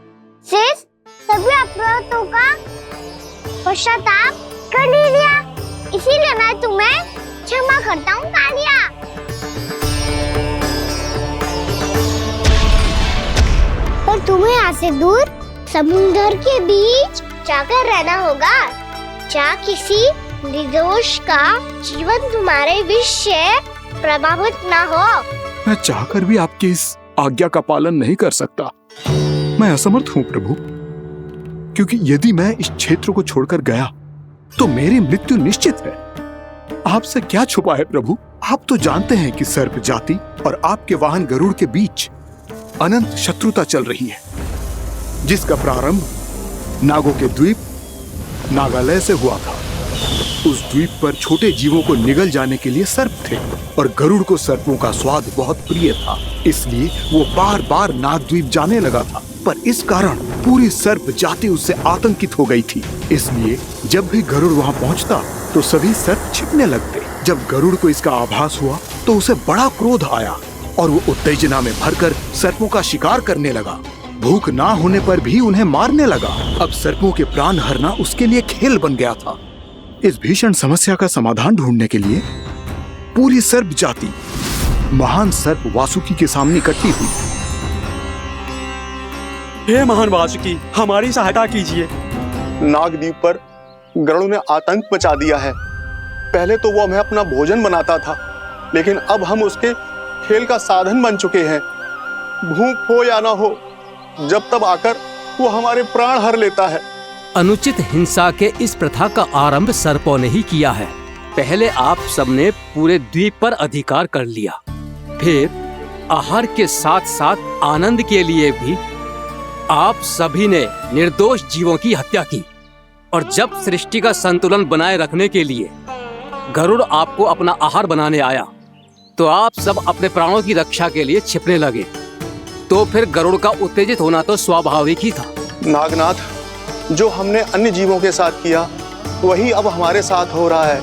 सिर्फ सभी अपराधों का पश्चाताप कर लिया, इसीलिए मैं तुम्हें क्षमा करता हूँ कालिया। पर तुम्हें यहाँ से दूर समुद्र के बीच जाकर रहना होगा, जहाँ किसी निर्दोष का जीवन तुम्हारे विष से प्रभावित ना हो। मैं चाहकर भी आपकी इस आज्ञा का पालन नहीं कर सकता। मैं असमर्थ हूँ प्रभु, क्योंकि यदि मैं इस क्षेत्र को छोड़कर गया तो मेरी मृत्यु निश्चित है। आपसे क्या छुपा है प्रभु? आप तो जानते हैं कि सर्प जाति और आपके वाहन गरुड़ के बीच अनंत शत्रुता चल रही है, जिसका प्रारंभ नागों के द्वीप नागालय से हुआ था। उस द्वीप पर छोटे जीवों को निगल जाने के लिए सर्प थे, और गरुड़ को सर्पों का स्वाद बहुत प्रिय था, इसलिए वो बार बार नाग द्वीप जाने लगा था। पर इस कारण पूरी सर्प जाति उससे आतंकित हो गई थी। इसलिए जब भी गरुड़ वहां पहुंचता तो सभी सर्प छिपने लगते। जब गरुड़ को इसका आभास हुआ तो उसे बड़ा क्रोध आया और वो उत्तेजना में भरकर सर्पों का शिकार करने लगा। भूख ना होने पर भी उन्हें मारने लगा। अब सर्पों के प्राण हरना उसके लिए खेल बन गया था। इस भीषण समस्या का समाधान ढूंढने के लिए पूरी सर्प जाति महान सर्प वासुकी के सामने इकट्ठी हुई। हे महान वासुकी, हमारी सहायता कीजिए। नागद्वीप पर गरुड़ ने आतंक मचा दिया है। पहले तो वो हमें अपना भोजन बनाता था, लेकिन अब हम उसके खेल का साधन बन चुके हैं। भूख हो या ना हो, जब तब आकर वो हमारे प्राण हर लेता है। अनुचित हिंसा के इस प्रथा का आरंभ सर्पों ने ही किया है। पहले आप सबने पूरे द्वीप पर अधिकार कर लिया, फिर आहार के साथ साथ आनंद के लिए भी आप सभी ने निर्दोष जीवों की हत्या की। और जब सृष्टि का संतुलन बनाए रखने के लिए गरुड़ आपको अपना आहार बनाने आया तो आप सब अपने प्राणों की रक्षा के लिए छिपने लगे। तो फिर गरुड़ का उत्तेजित होना तो स्वाभाविक ही था। नागनाथ, जो हमने अन्य जीवों के साथ किया वही अब हमारे साथ हो रहा है,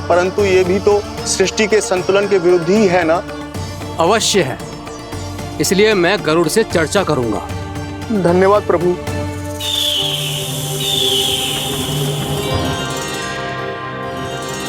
परंतु ये भी तो सृष्टि के संतुलन के विरुद्ध ही है ना? अवश्य है, इसलिए मैं गरुड़ से चर्चा करूंगा। धन्यवाद प्रभु।